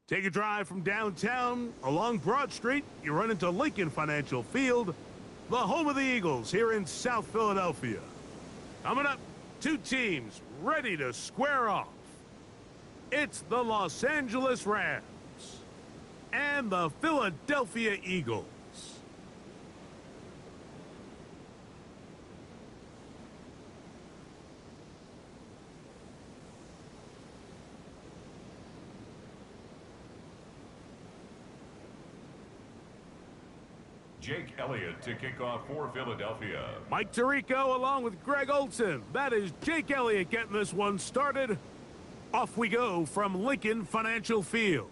Take a drive from downtown along Broad Street. You run into Lincoln Financial Field, the home of the Eagles here in South Philadelphia. Coming up, two teams ready to square off. It's the Los Angeles Rams and the Philadelphia Eagles. Jake Elliott to kick off for Philadelphia. Mike Tirico along with Greg Olson. That is Jake Elliott getting this one started. Off we go from Lincoln Financial Field.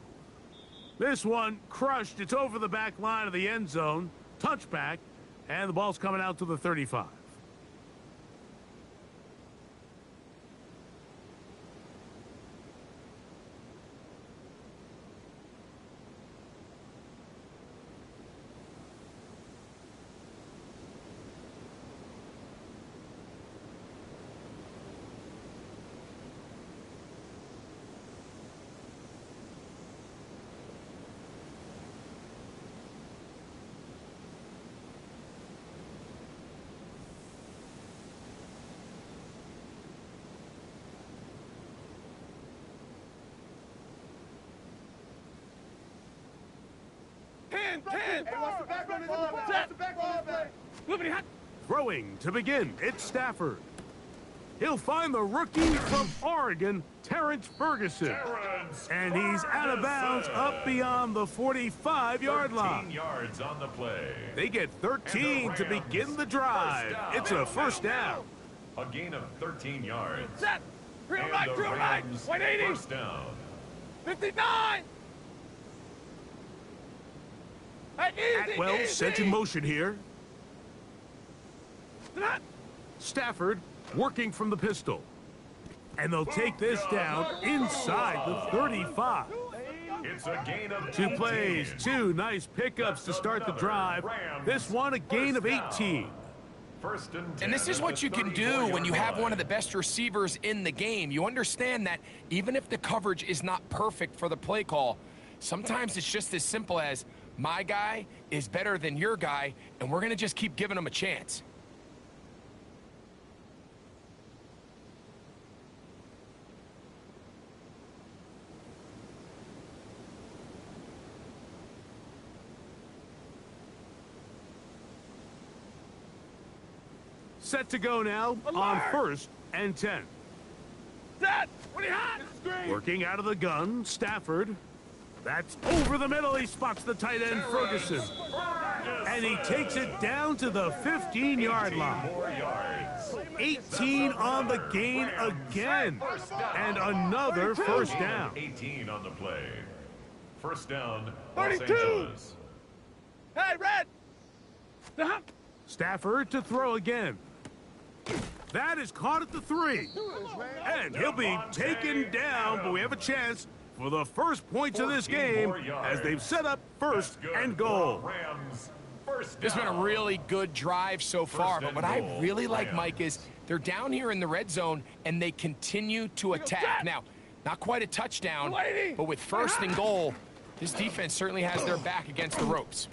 This one crushed. It's over the back line of the end zone. Touchback, and the ball's coming out to the 35. Throwing to begin, it's Stafford. He'll find the rookie from Oregon, Terrence Ferguson. And he's out of bounds up beyond the 45-yard line. 13 yards on the play. They get 13 to begin the drive. It's a first down. A gain of 13 yards. Set. Real right, 180. First down. 59. Hey, Atwell sent in motion here. Stafford working from the pistol. And they'll take this down inside the 35. It's a gain of 2 plays, 2 nice pickups to start the drive. This one a gain of 18. First and 10 and this is what you can do when you have one of the best receivers in the game. You understand that even if the coverage is not perfect for the play call, sometimes it's just as simple as my guy is better than your guy, and we're going to just keep giving him a chance. Set to go now on first and 10. Set. What do you have? Working out of the gun, Stafford. That's over the middle. He spots the tight end, Ferguson. And he takes it down to the 15-yard line. 18 on the gain again. And another first down. 18 on the play. First down, 32. Los Angeles. Hey, Red. Stafford to throw again. That is caught at the 3. And he'll be taken down, but we have a chance for the first points of this game as they've set up first and goal. This has been a really good drive so far, but what I really like, Mike, is they're down here in the red zone and they continue to attack. Now, not quite a touchdown, but with first and goal, this defense certainly has their back against the ropes.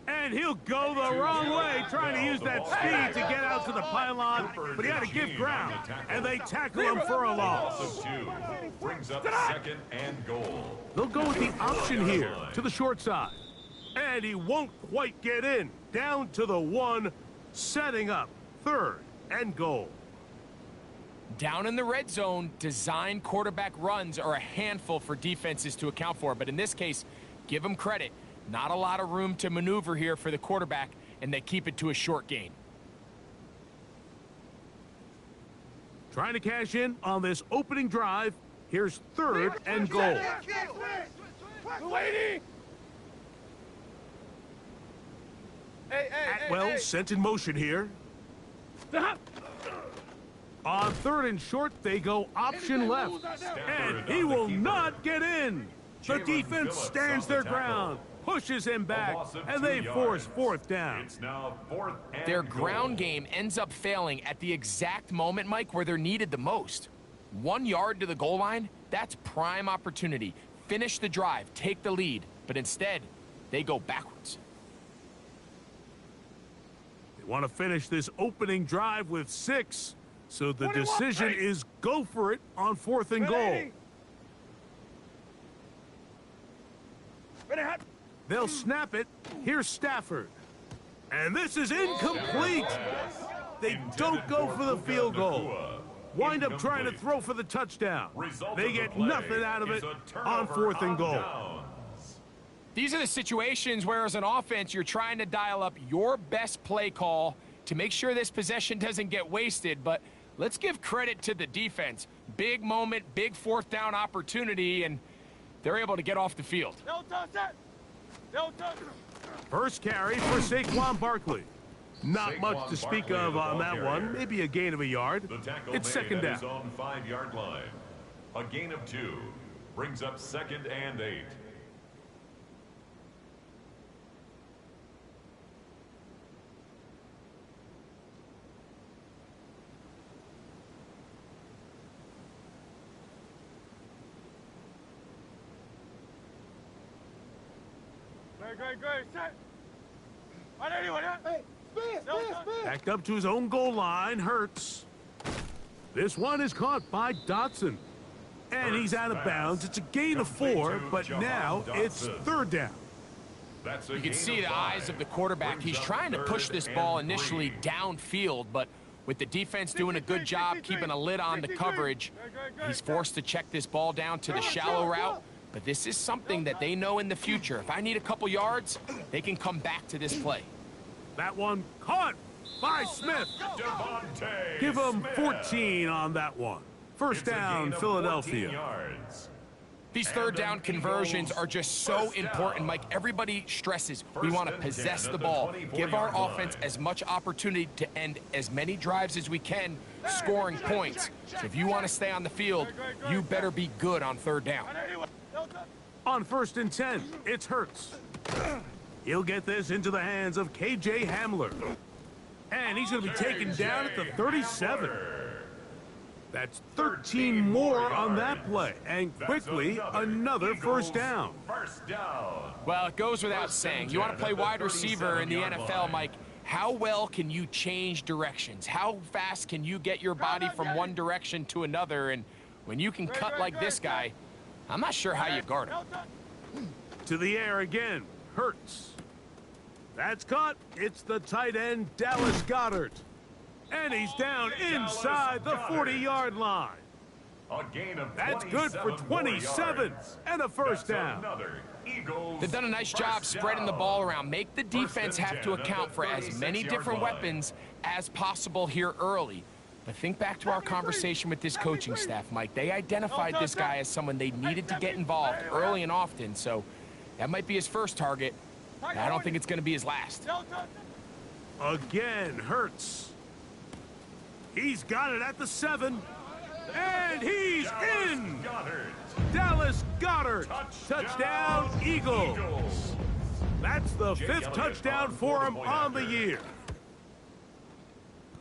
And he'll go the wrong way, trying to use that speed to get out to the pylon, but he had to give ground, and they tackle him for a loss. Brings up second and goal. They'll go with the option here to the short side. And he won't quite get in. Down to the 1, setting up third and goal. Down in the red zone, design quarterback runs are a handful for defenses to account for, but in this case, give them credit. Not a lot of room to maneuver here for the quarterback, and they keep it to a short gain. Trying to cash in on this opening drive. Here's third and goal. Atwell sent in motion here. On third and short, they go option left. And he will not get in. The defense stands their ground, pushes him back, and they force fourth down. It's now fourth and Their goal. ground game ends up failing at the exact moment, Mike, where they're needed the most. 1 yard to the goal line, that's prime opportunity. finish the drive, take the lead, but instead, they go backwards. They want to finish this opening drive with 6, so the decision is go for it on 4th and goal. They'll snap it. Here's Stafford. And this is incomplete. They don't go for the field goal. Wind up trying to throw for the touchdown. They get nothing out of it on 4th and goal. These are the situations where, as an offense, you're trying to dial up your best play call to make sure this possession doesn't get wasted. But let's give credit to the defense. Big moment, big 4th down opportunity, and they're able to get off the field. First carry for Saquon Barkley. Not much to speak of on that one. Maybe a gain of a yard. It's 2nd down. His own 5-yard line. A gain of 2 brings up 2nd and 8. Great. Set. On anyone, huh? Hey, spin. Back up to his own goal line. Hurts. This one is caught by Dotson. And he's out of bounds. It's a gain of 4, but now it's 3rd down. You can see the eyes of the quarterback. He's trying to push this ball initially downfield, but with the defense doing a good job keeping a lid on the coverage, he's forced to check this ball down to the shallow route. But this is something that they know in the future. If I need a couple yards, they can come back to this play. That one caught by Smith. Give him 14 on that one. First down, Philadelphia. These 3rd down conversions are just so important, Mike. Everybody stresses we want to possess the ball, give our offense as much opportunity to end as many drives as we can, scoring points. So if you want to stay on the field, you better be good on 3rd down. On 1st and 10, it's Hurts. He'll get this into the hands of K.J. Hamler. And he's going to be taken down at the 37. That's 13 more on that play. And quickly, another first down. Well, it goes without saying. You want to play wide receiver in the NFL, Mike. How well can you change directions? How fast can you get your body from one direction to another? And when you can cut like this guy, I'm not sure how you guard him. To the air again. Hurts. That's caught. It's the tight end, Dallas Goedert. And he's down inside the 40-yard line. That's good for 27 and a first down. They've done a nice job spreading the ball around. Make the defense have to account for as many different weapons as possible here early. But think back to our conversation with this coaching staff, Mike. They identified this guy as someone they needed to get involved early and often, so that might be his first target. I don't think it's going to be his last. Again, Hurts. He's got it at the 7. And he's in! Dallas Goedert. Touchdown, Eagles. That's the 5th touchdown for him on the year.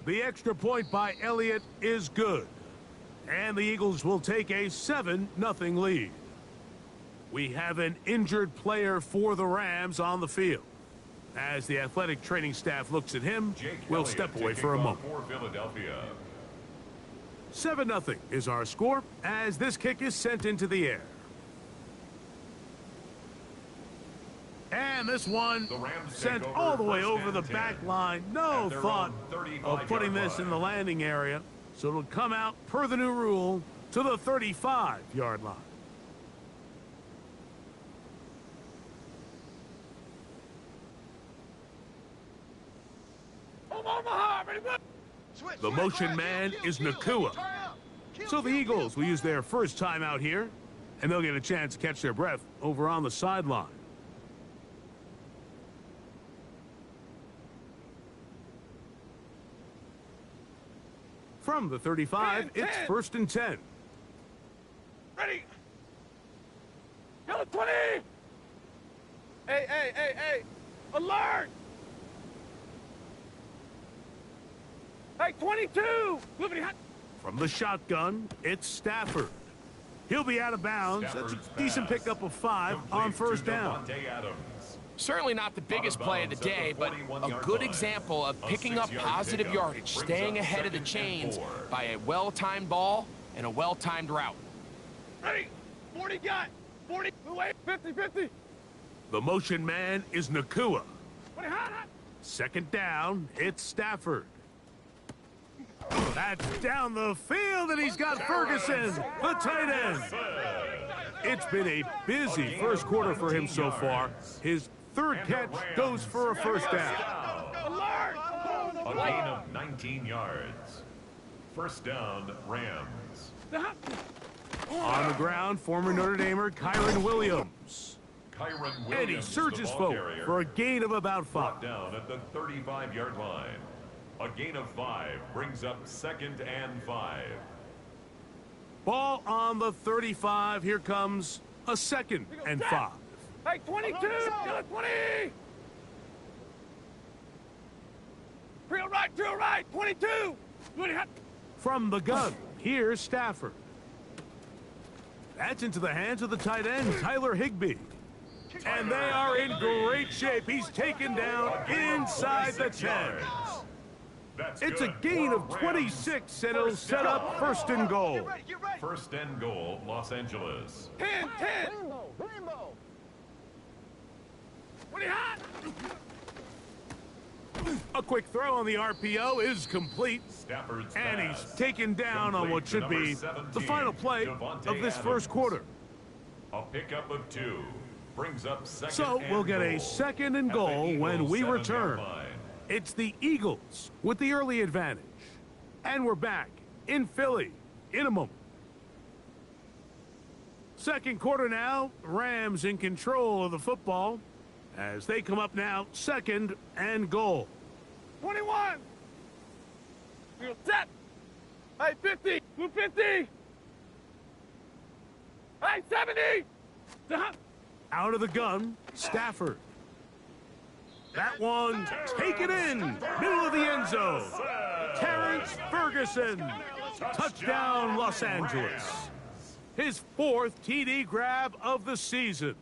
The extra point by Elliott is good. And the Eagles will take a 7-0 lead. We have an injured player for the Rams on the field. As the athletic training staff looks at him, we'll step away for a moment. 7-0 is our score as this kick is sent into the air. And this one sent all the way over the back line. No thought of putting this in the landing area. So it'll come out per the new rule to the 35-yard line. The motion man is Nakua. So the Eagles will use their first time out here, and they'll get a chance to catch their breath over on the sideline. From the 35, it's 1st and 10. Ready. Yellow 20. Hey. Alert. Hey, 22. From the shotgun, it's Stafford. He'll be out of bounds. That's a decent pickup of 5 on first down. Certainly not the biggest play of the day, but a good example of picking up positive yardage, staying ahead of the chains by a well-timed ball and a well-timed route. Ready? 40 got. 40. Away. 50-50. The motion man is Nakua. 20 hot. Second down, it's Stafford. That's down the field, and he's got Ferguson, the tight end. It's been a busy first quarter for him so far. His third catch goes for a first down. A gain of 19 yards. First down, Rams. On the ground, former Notre Damer Kyron Williams. And he surges forward for a gain of about 5. Down at the 35-yard line. A gain of 5 brings up 2nd and 5. Ball on the 35. Here comes a 2nd and 5. Hey, 22. Got 20. Drill right. 22. From the gun, here's Stafford. That's into the hands of the tight end, Tyler Higbee. And they are in great shape. He's taken down inside the 10. It's a gain of 26, and it'll set up first and goal. First and goal, Los Angeles. 10. Rainbow. 20 hot. A quick throw on the RPO is complete. Stafford's And he's pass. taken down on what should be the final play of this first quarter. A pickup of 2 brings up 2nd So and we'll get a goal 2nd and at the goal when Eagles' we 7-yard return. line. It's the Eagles with the early advantage. And we're back in Philly in a moment. Second quarter now, Rams in control of the football as they come up now 2nd and goal. 21. Field set. Hey, 50. Move 50. Hey, 70. Out of the gun, Stafford. That one taken in, middle of the end zone. Terrence Ferguson, touchdown Los Angeles. His 4th TD grab of the season.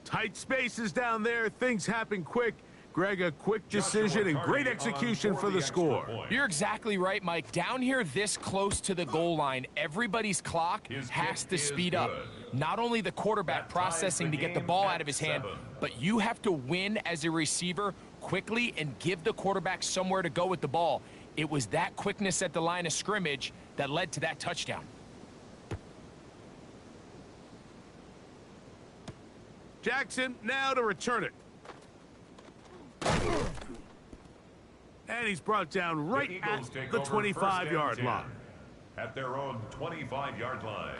Tight spaces down there, things happen quick. Greg, a quick decision and great execution for the score. You're exactly right, Mike. Down here this close to the goal line, everybody's clock has to speed up. Not only the quarterback processing to get the ball out of his hand, but you have to win as a receiver quickly and give the quarterback somewhere to go with the ball. It was that quickness at the line of scrimmage that led to that touchdown. Jackson now to return it. And he's brought down right at the 25-yard line. At their own 25-yard line.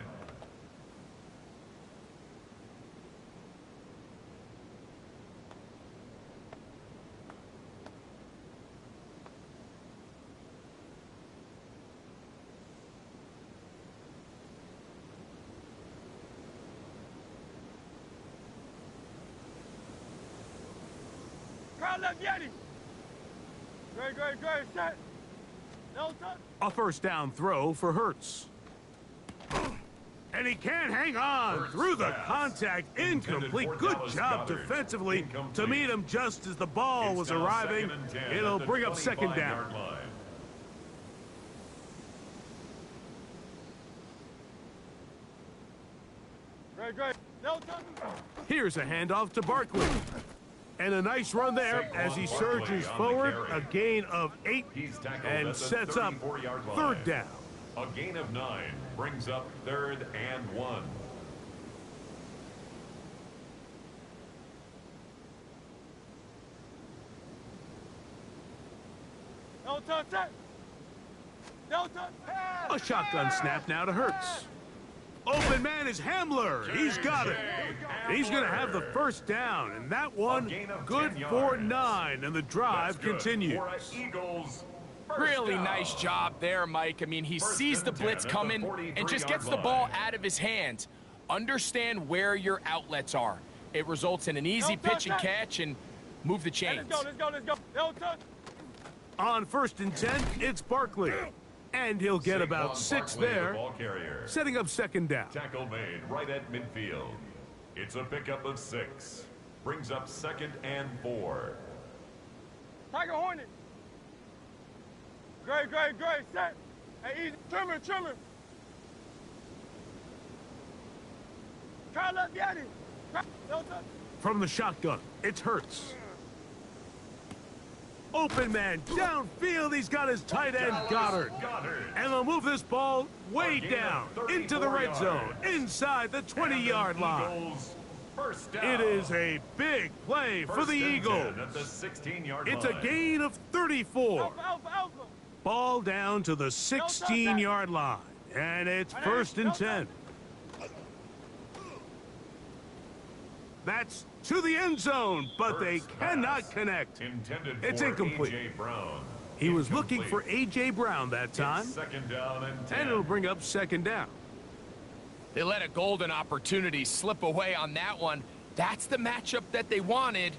Crowd left Yeti. Great. Set. A first down throw for Hurts. And he can't hang on through the contact. Incomplete. Good job defensively to meet him just as the ball was arriving. It'll bring up 2nd down. Great. Here's a handoff to Barkley. And a nice run there as he surges forward, a gain of 8, and sets up 3rd down. A gain of 9 brings up 3rd and 1. A shotgun snap now to Hurts. Open man is Hamler. He's got it. He's going to have the first down, and that one good for 9, and the drive continues. Really nice job there, Mike. I mean, he sees the blitz coming and just gets the ball out of his hands. Understand where your outlets are. It results in an easy pitch and catch and move the chains. Let's go. On 1st and 10, it's Barkley. And he'll get about 6 Barkley, the there, ball carrier. setting up second down. Tackle made right at midfield. It's a pickup of 6. Brings up 2nd and 4. Tiger Hornet. Great, set. Hey, easy. Trimmer. Try left, Yeti. No touch. From the shotgun, it's Hurts. Open man, downfield, he's got his tight end, Goddard. And they'll move this ball way down into the red zone, inside the 20-yard line. First down. It is a big play for the Eagles. At the 16-yard It's line. a gain of 34. Alpha. Ball down to the 16-yard line, and it's 1st and 10. That's to the end zone, but they cannot connect. It's incomplete. A.J. Brown. He was looking for A.J. Brown that time, It's 2nd down and 10. and it'll bring up 2nd down. They let a golden opportunity slip away on that one. That's the matchup that they wanted.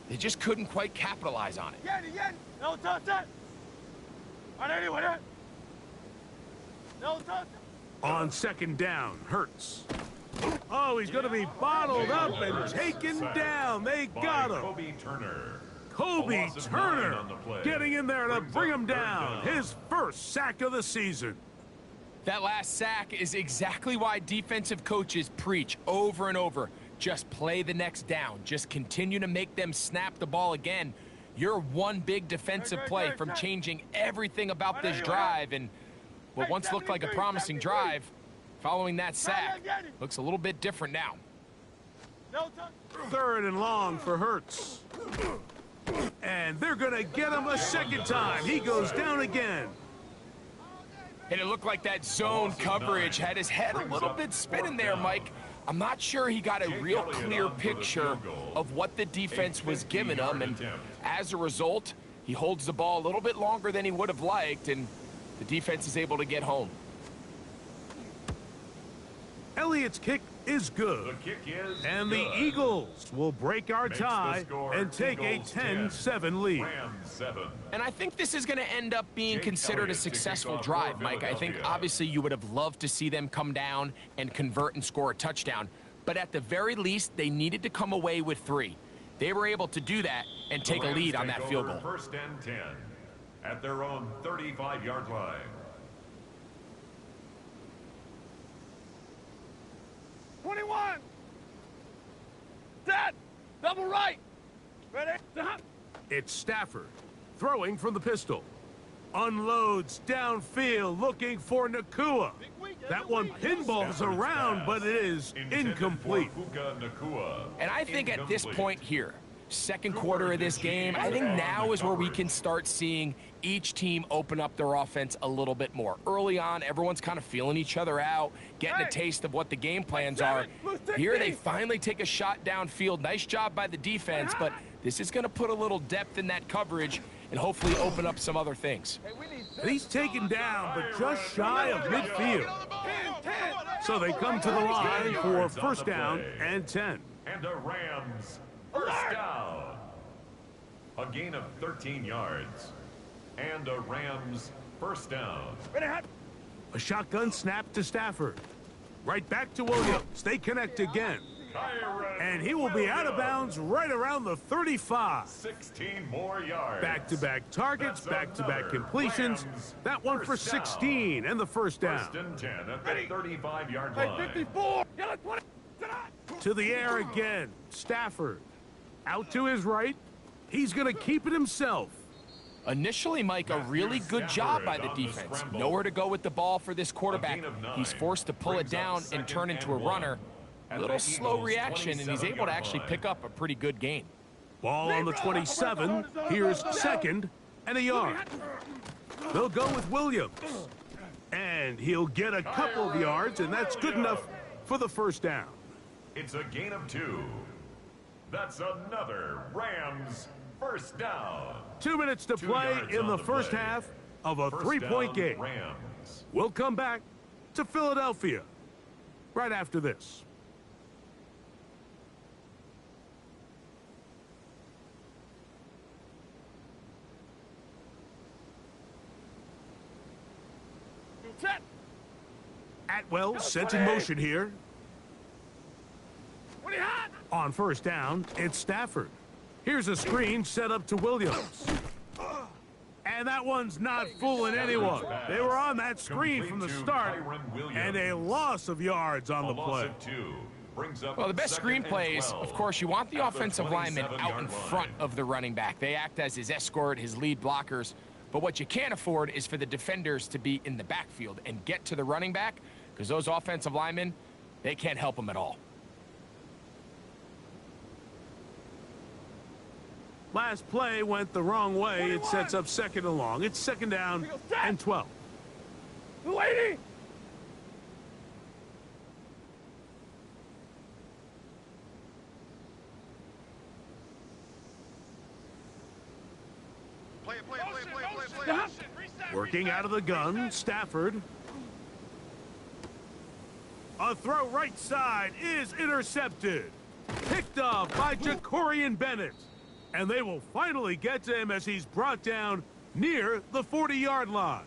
They just couldn't quite capitalize on it. Yeti. No touch that. On anyone. No touch. On 2nd down, Hurts. Oh, he's going to be bottled up and taken down. They got him. Kobe Turner. Kobe A loss of Turner 9 on the play. getting in there to Brings bring up him 3rd down. His first sack of the season. That last sack is exactly why defensive coaches preach over and over. Just play the next down. Just continue to make them snap the ball again. You're one big defensive play from changing everything about this drive, and what once looked like a promising drive, following that sack, looks a little bit different now. No touch. 3rd and long for Hurts. And they're going to get him a second time. He goes down again. And it looked like that zone coverage had his head a little bit spinning there, Mike. I'm not sure he got a real clear picture of what the defense was giving him, and as a result, he holds the ball a little bit longer than he would have liked, and the defense is able to get home. Elliott's kick is good. The kick is And the good. Eagles will break our Makes the tie score and take a Eagles 10, 10-7 lead. Rams 7. And I think this is going to end up being Jake considered a Elliott to kick successful off drive, for Mike. I think Philadelphia. obviously you would have loved to see them come down and convert and score a touchdown. But at the very least, they needed to come away with 3. They were able to do that and take a Rams lead on take that field over goal. 1st and 10 at their own 35-yard line. Set. Double right. Ready? Stop. It's Stafford throwing from the pistol. Unloads downfield looking for Nakua. That one pinballs around, but it is incomplete. Puka Nacua. And I think at this Incomplete. point here, second quarter of this game, I think now is where we can start seeing each team open up their offense a little bit more. Early on, everyone's kind of feeling each other out, getting a taste of what the game plans are. Here they finally take a shot downfield. Nice job by the defense, but this is going to put a little depth in that coverage and hopefully open up some other things. And he's taken down, but just shy of midfield. So they come to the line for 1st down and 10. And the Rams first down. A gain of 13 yards. And a Rams first down. A shotgun snap to Stafford. Right back to Williams. They connect again. And he will be out of bounds right around the 35. 16 more yards. Back-to-back targets, That's back-to-back another completions. Rams That one for first down. 16 and the 1st down. 1st and 10 at the 35-yard Hey, line. 54. Yellow 20. To the air again. Stafford. Out to his right. He's going to keep it himself. Initially, Mike, a really good job by the on the defense. scramble. Nowhere to go with the ball for this quarterback. A gain of 9. He's forced to pull it Brings up down and 2nd turn into a and runner. 1. A little At the slow Eagles' reaction, and he's able to 27-yard actually line. pick up a pretty good gain. Ball on the 27. Here's 2nd and a yard. They'll go with Williams. And he'll get a couple of yards, and that's good enough for the 1st down. It's a gain of 2. That's another Rams first down. 2 minutes to 2 play yards in on the the first play. half of a First 3-point down, game. Rams. We'll come back to Philadelphia right after this. Set. Atwell sets in motion here. What are you hot? On first down, it's Stafford. Here's a screen set up to Williams. And that one's not fooling anyone. They were on that screen from the start, and a loss of yards on the play. Well, the best screenplay is, of course, you want the offensive lineman out in front of the running back. They act as his escort, his lead blockers. But what you can't afford is for the defenders to be in the backfield and get to the running back, because those offensive linemen, they can't help him at all. Last play went the wrong way. It sets up second and long. It's second down and 12. 280. Working out of the gun, Stafford. A throw right side is intercepted. Picked off by Jacorian Bennett. And they will finally get to him as he's brought down near the 40-yard line.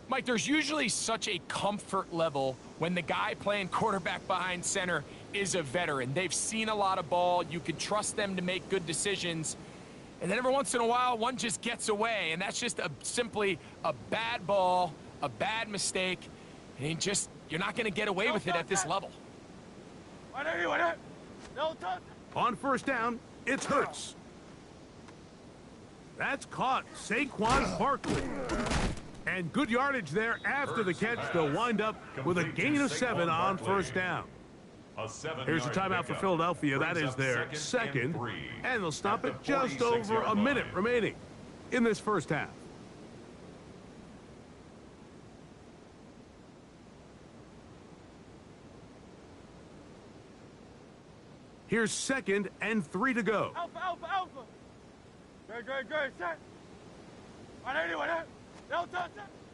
Mike, there's usually such a comfort level when the guy playing quarterback behind center is a veteran. They've seen a lot of ball. You can trust them to make good decisions. And then every once in a while, one just gets away. And that's just simply a bad ball, a bad mistake. And you're not going to get away with it at this level. On first down, it's Hurts. That's caught. Saquon Barkley. And good yardage there after the catch. They'll wind up with a gain of 7 on first down. Here's a timeout for Philadelphia. That is their second. And they'll stop it just over a minute remaining in this first half. Here's second and 3 to go. Alpha, alpha, alpha. Good. Set. 180. Delta.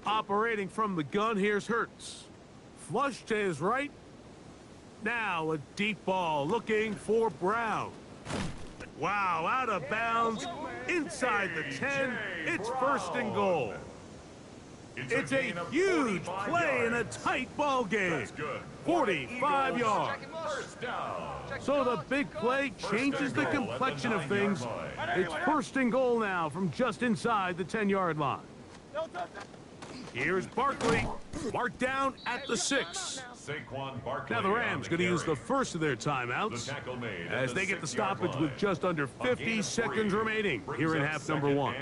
Operating from the gun, here's Hurts. Flush to his right. Now a deep ball looking for Brown. Wow, out of bounds. Inside the 10. It's first and goal. It's a huge play in a tight ball game. 45 yards. So the big play changes the complexion of things. It's first and goal now from just inside the 10-yard line. Here's Barkley, marked down at the 6. Now the Rams going to use the first of their timeouts as they get the stoppage with just under 50 seconds remaining here in half number 1.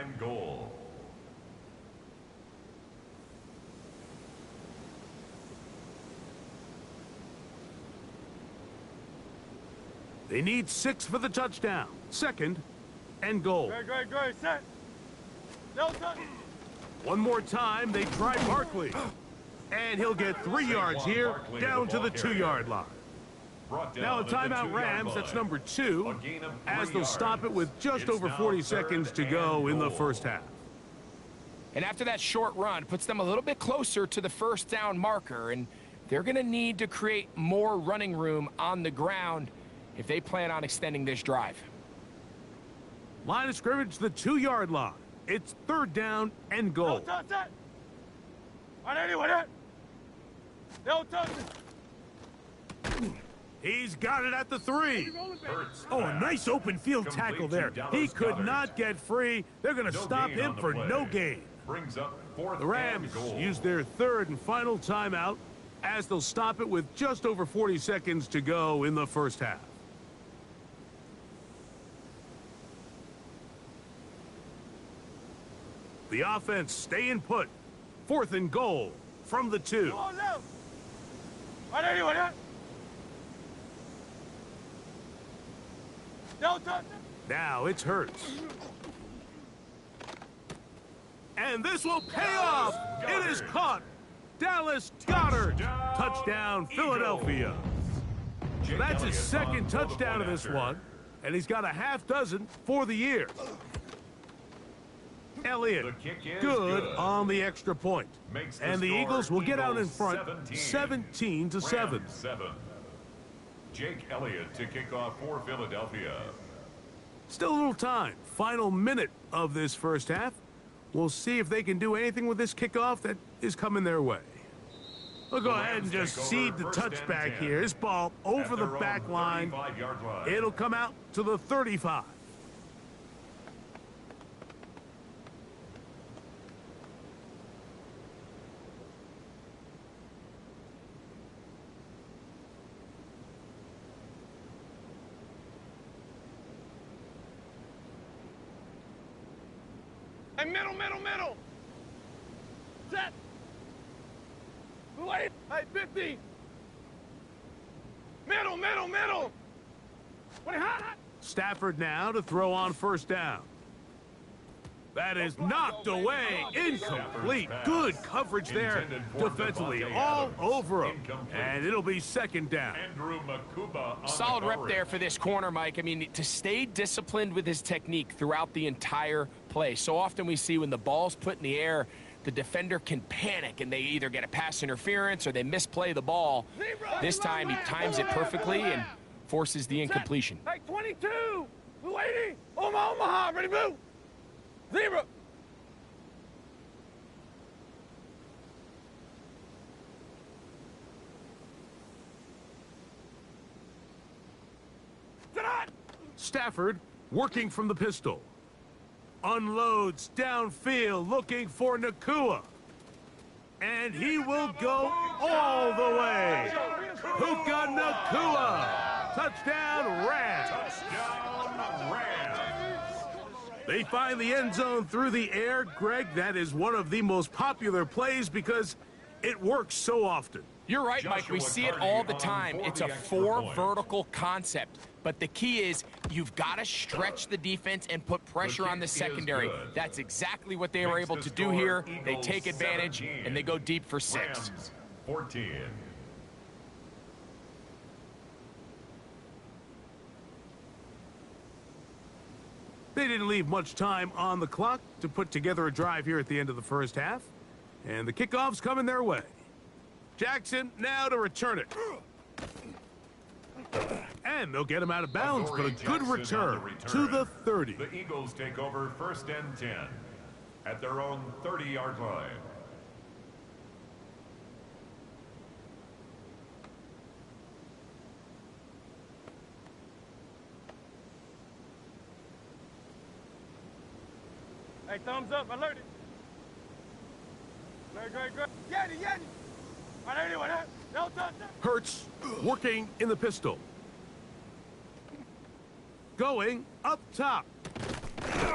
They need 6 for the touchdown. Second and goal. Good. Set. Delta. One more time, they try Barkley. And he'll get 3 yards here, down to the 2-yard line. Now a timeout Rams, that's number 2, as they'll stop it with just over 40 seconds to go in the first half. And after that short run, puts them a little bit closer to the first down marker, and they're going to need to create more running room on the ground if they plan on extending this drive. Line of scrimmage, the 2-yard line. It's third down and goal. He's got it at the 3. Oh, a nice open field tackle there. He could not get free. They're going to stop him for no gain. The Rams use their third and final timeout as they'll stop it with just over 40 seconds to go in the first half. The offense staying put. Fourth and goal from the 2. Now it's Hurts. And this will pay off. It is caught. Dallas Goedert. Touchdown, Philadelphia. That's his second touchdown of this one. And he's got a half dozen for the year. Elliott, good on the extra point. And the Eagles will get out in front 17-7. Jake Elliott to kick off for Philadelphia. Still a little time. Final minute of this first half. We'll see if they can do anything with this kickoff that is coming their way. We'll go ahead and just seed the touchback here. This ball over the back line. It'll come out to the 35. Hey, middle, middle, middle. Set. Wait. Hey, 50. Middle, middle, middle. Wait, hot, hot. Stafford now to throw on first down. That is knocked away. Incomplete. Good coverage there defensively. All over him. And it'll be second down. Solid rep there for this corner, Mike. I mean, to stay disciplined with his technique throughout the entire play. So often we see when the ball's put in the air, the defender can panic and they either get a pass interference or they misplay the ball. This time he times it perfectly and forces the incompletion. Hey, 22. 280. Omaha. Ready, move. Zebra! Stafford working from the pistol. Unloads downfield looking for Nakua. And he will go all the way. Puka Nakua. Touchdown, Rams. Touchdown, Rams. They find the end zone through the air. Greg, that is one of the most popular plays because it works so often. You're right, Mike. We see it all the time. It's a four vertical concept. But the key is you've got to stretch the defense and put pressure on the secondary. That's exactly what they were able to do here. They take advantage, and they go deep for 6. 14. They didn't leave much time on the clock to put together a drive here at the end of the first half. And the kickoff's coming their way. Jackson now to return it. And they'll get him out of bounds, but a good return to the 30. The Eagles take over first and 10 at their own 30-yard line. Hey, thumbs up, alerted. Great. Yanni. Right, no touch. Hurts working in the pistol. Going up top.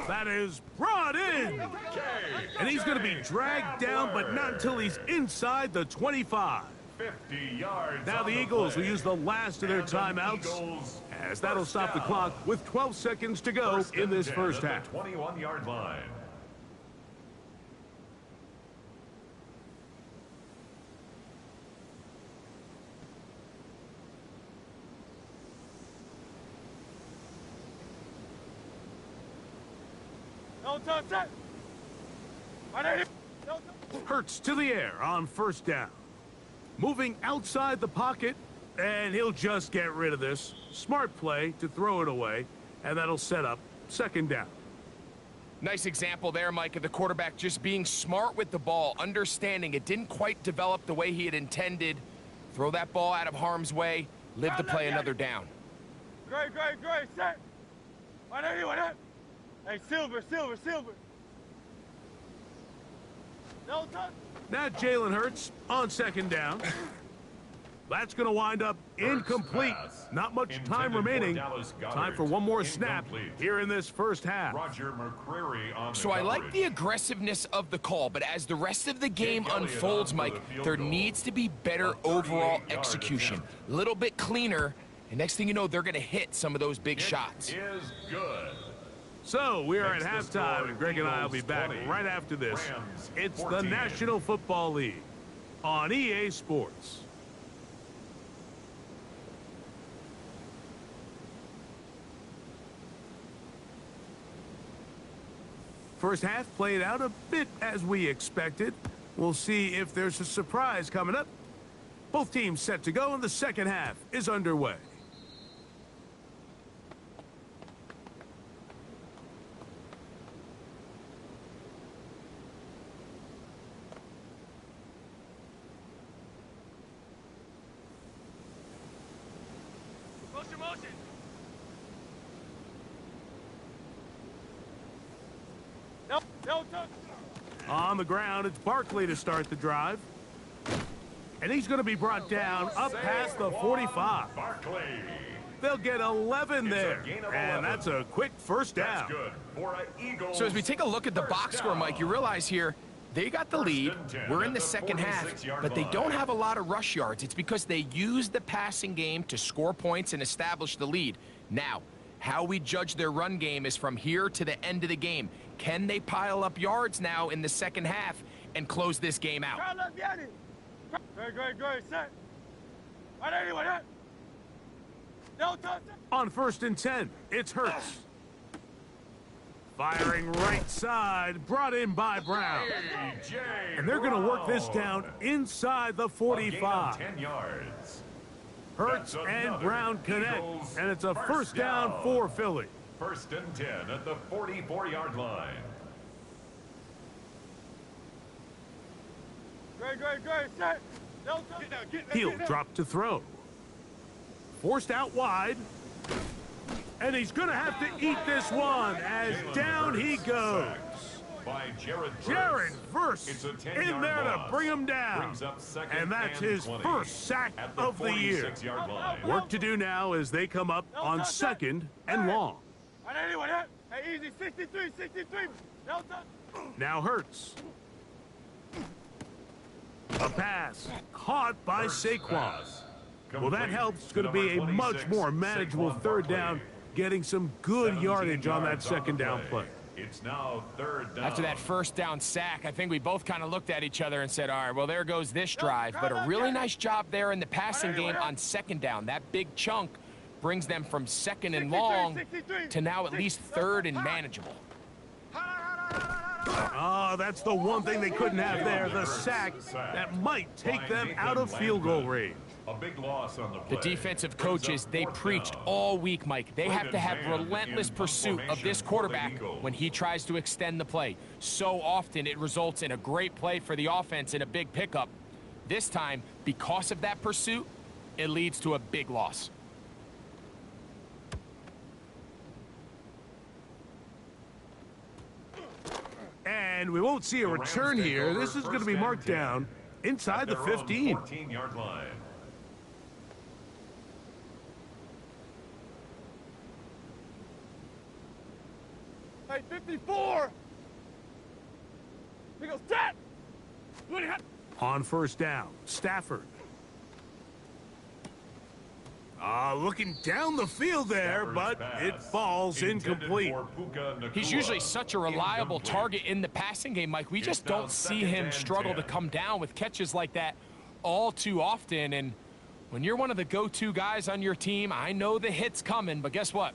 That is brought in. And he's going to be dragged down, but not until he's inside the 25. 50 yards. Now the Eagles will use the last of their timeouts, as that'll stop the clock with 12 seconds to go in this first half. 21-yard line. No touch. Right, no touch. Hurts to the air on first down. Moving outside the pocket, and he'll just get rid of this. Smart play to throw it away, and that'll set up second down. Nice example there, Mike, of the quarterback just being smart with the ball, understanding it didn't quite develop the way he had intended. Throw that ball out of harm's way, live to play another down. Great. Set. Right. Hey, silver. No touch. Now Jalen Hurts on second down. That's going to wind up incomplete. Not much time remaining. Time for one more snap here in this first half. Roger McCreary on So I like the aggressiveness of the call, but as the rest of the game unfolds, Mike, there needs to be better overall execution. A little bit cleaner, and next thing you know, they're going to hit some of those big shots. Is good. So we are at halftime, and Greg and I will be back right after this. It's the National Football League on EA Sports. First half played out a bit as we expected. We'll see if there's a surprise coming up. Both teams set to go, and the second half is underway. On the ground, it's Barkley to start the drive. And he's going to be brought down up past the 45. Barkley. They'll get 11 there, and that's a quick first down. That's good for an Eagles. So as we take a look at the box score, Mike, you realize here, they got the lead. We're in the second half, but they don't have a lot of rush yards. It's because they use the passing game to score points and establish the lead. Now, how we judge their run game is from here to the end of the game. Can they pile up yards now in the second half and close this game out? Great, set. Right, anyway, no touch. On 1st and 10, it's Hurts. Firing right side, brought in by Brown. And they're going to work this down inside the 45. 10 yards. Hurts and Brown connect, and it's a first down for Philly. 1st and 10 at the 44-yard line. Great, set. No touch. He'll drop to throw. Forced out wide. And he's going to have to eat this one as down he goes. By Jared Verse in there to bring him down. And that's his first sack of the year. Work to do now as they come up on 2nd and long. Hey, easy, 63. No touch. Now Hurts. A pass caught by Saquon. Well, that helps. It's going to be a much more manageable third down, getting some good yardage on that second down play. It's now 3rd down. After that first down sack, I think we both kind of looked at each other and said, all right, well, there goes this drive. But a really nice job there in the passing game on 2nd down. That big chunk brings them from 2nd and long to now at least 3rd and manageable. Oh, that's the one thing they couldn't have there, the sack that might take them out of field goal range. A big loss on the play. The defensive coaches, they preached all week, Mike. They have to have relentless pursuit of this quarterback when he tries to extend the play. So often it results in a great play for the offense and a big pickup. This time, because of that pursuit, it leads to a big loss. And we won't see a return here. This is going to be marked down inside the 15. 14-yard line. Hey, 54. He goes, set. On 1st down, Stafford. Looking down the field there, but it falls incomplete. He's usually such a reliable target in the passing game, Mike. We just don't see him struggle to come down with catches like that all too often. And when you're one of the go-to guys on your team, I know the hit's coming, but guess what?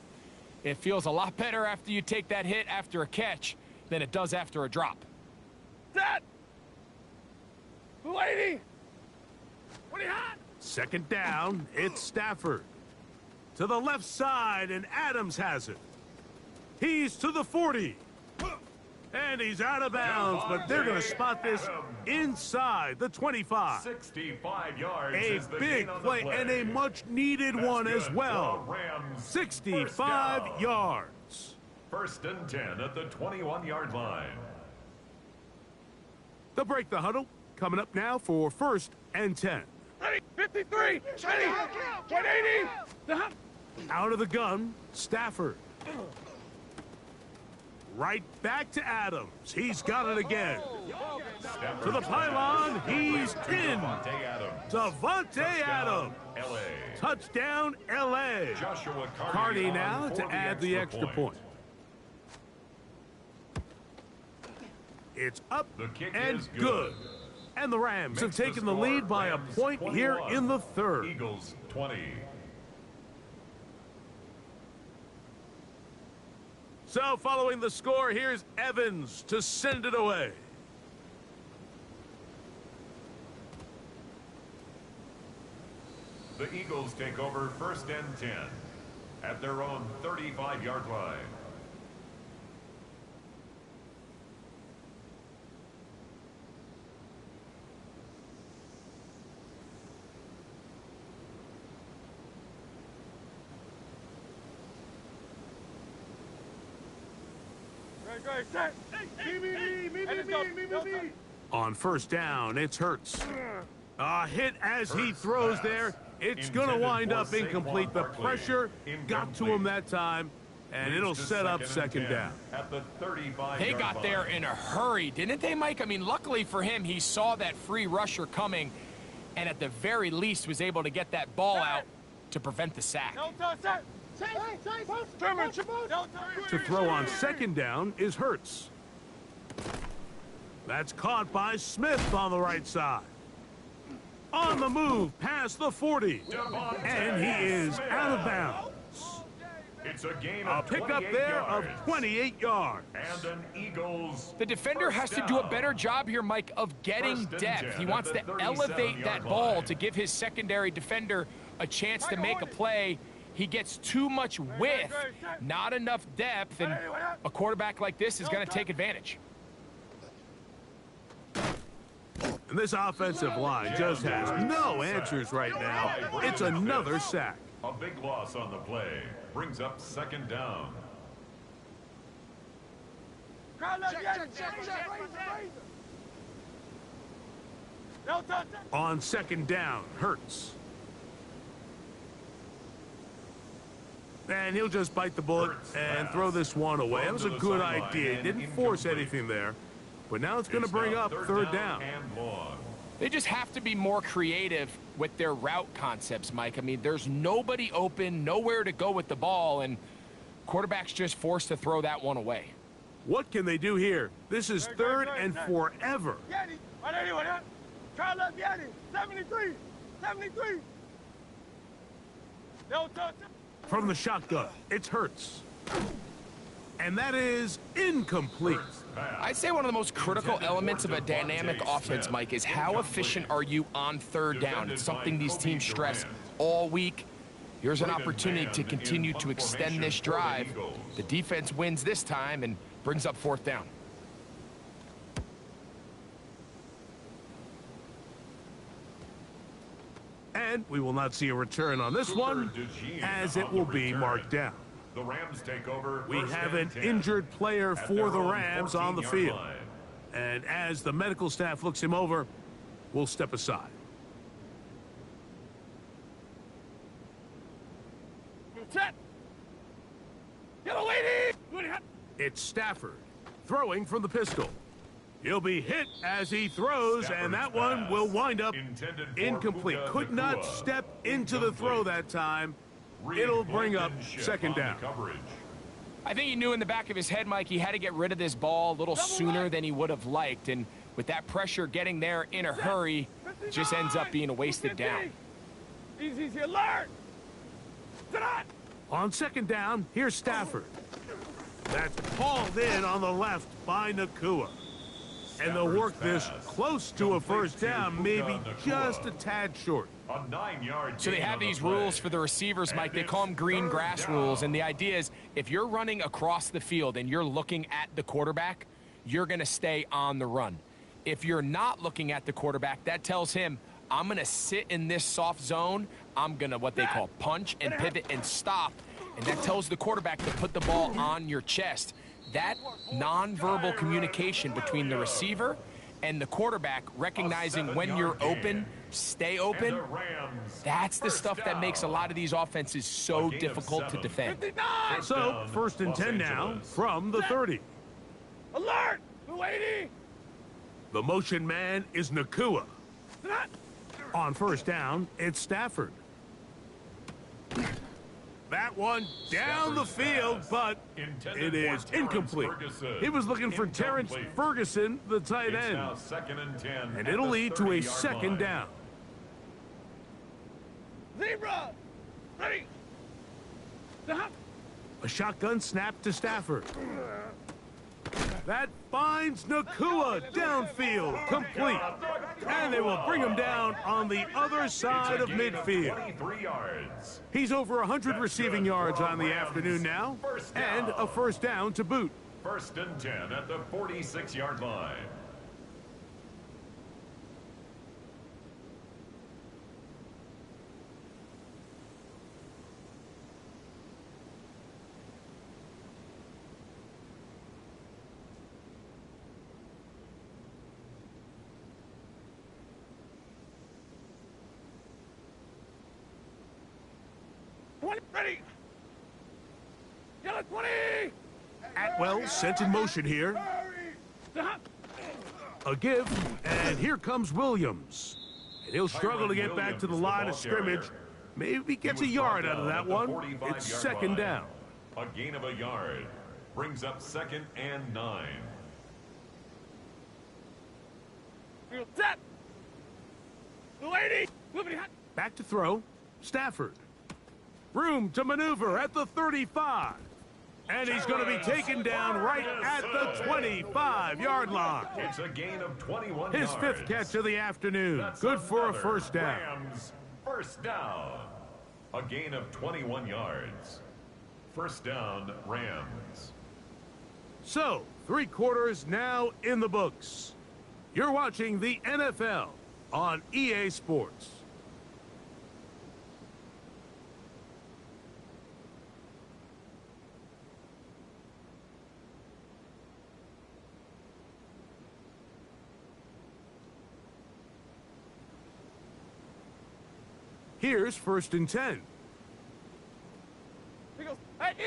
It feels a lot better after you take that hit after a catch than it does after a drop. Set. Lady. What do you have? 2nd down, it's Stafford. To the left side, and Adams has it. He's to the 40. And he's out of bounds, but they're going to spot this inside the 25. 65 yards. A big play and a much-needed one as well. 65 yards. 1st and 10 at the 21-yard line. They'll break the huddle. Coming up now for 1st and 10. 53. 180. Out of the gun, Stafford. Right back to Adams. He's got it again. To the pylon, he's in. Davante Adams. Touchdown, L.A. Carney now to add the extra point. It's up and good. And the Rams have taken the lead by a point here in the 3rd. Eagles 20. So following the score, here's Evans to send it away. The Eagles take over 1st and 10 at their own 35-yard line. On first down, it's Hurts. A hit as he throws there. It's going to wind up incomplete. The pressure got to him that time, and it'll set up second down. They got there in a hurry, didn't they, Mike? I mean, luckily for him, he saw that free rusher coming, and at the very least was able to get that ball out to prevent the sack. To throw on second down is Hurts. That's caught by Smith on the right side. On the move past the 40. And he is out of bounds. It's a gain A of pickup 28 there yards. of 28 yards. And an Eagles. The defender has to do a better job here, Mike, of getting First and depth. 10 He at wants the to 37 elevate that yard ball line. to give his secondary defender a chance to make a play. He gets too much width, not enough depth, and a quarterback like this is going to take advantage. And this offensive line just has no answers right now. It's another sack. A big loss on the play. Brings up second down. On second down, Hurts. And he'll just bite the bullet and throw this one away. That was a good idea. He didn't force anything there. But now it's going to bring up third down. And long. They just have to be more creative with their route concepts, Mike. I mean, there's nobody open, nowhere to go with the ball, and quarterback's just forced to throw that one away. What can they do here? This is third and forever. 73. From the shotgun, it's Hurts. And that is incomplete. I'd say one of the most critical elements of a dynamic offense, Mike, is how efficient are you on third down? It's something these teams stress all week. Here's an opportunity to continue to extend this drive. The defense wins this time and brings up fourth down. And we will not see a return on this one, as it will be marked down. The Rams take over. We first have and an 10 injured player at for their the own Rams on the 14-yard field. line. And as the medical staff looks him over, we'll step aside. Set. Yellow lady. It's Stafford throwing from the pistol. He'll be hit as he throws, and that one will wind up Intended for incomplete. Puka Could not Nacua. step into the throw that time. It'll bring up second down. Coverage. I think he knew in the back of his head, Mike, he had to get rid of this ball a little sooner than he would have liked. And with that pressure getting there in a hurry, it just ends up being a wasted down. Easy, alert. On second down, here's Stafford. That's hauled in on the left by Nacua. And they'll work this close to a first down, maybe just a tad short. A 9-yard So they gain have on the these play. rules for the receivers, Mike. They call them green grass rules. And the idea is if you're running across the field and you're looking at the quarterback, you're going to stay on the run. If you're not looking at the quarterback, that tells him, I'm going to sit in this soft zone. I'm going to what they call punch and pivot and stop. And that tells the quarterback to put the ball on your chest. That nonverbal communication between the receiver and the quarterback, recognizing when you're open, stay open, And the Rams that's the first stuff that down. makes a lot of these offenses so A gain of difficult to 7. defend. So, down, first and Los 10 now Angeles. from the 30. Alert. Lady. The motion man is Nacua. On first down, it's Stafford. That one down the field, but Intended it is for Terrence incomplete. Ferguson. He was looking for Terrence Incomplete. Ferguson, the tight It's end. now second and 10. And at it'll the lead to a 30-yard second line. down. Zebra. Ready. A shotgun snap to Stafford. That finds Nacua downfield, complete. And they will bring him down on the other side of It's a gain midfield. 23 yards. He's over 100 receiving yards on the afternoon now, and a first down to boot. First and 10 at the 46-yard line. 20, ready. Yellow 20. Atwell sent in motion here. A give, and here comes Williams. And he'll struggle to get back to the line of scrimmage. Maybe gets a yard out of that one. It's second down. A gain of a yard brings up 2nd and 9. Set. Lady. Back to throw. Stafford. Room to maneuver at the 35. And he's going to be taken down right at the 25-yard line. It's a gain of 21 His yards. fifth catch of the afternoon. Good for a first down. Rams first down. A gain of 21 yards. First down, Rams. So, 3 quarters now in the books. You're watching the NFL on EA Sports. Here's 1st and 10.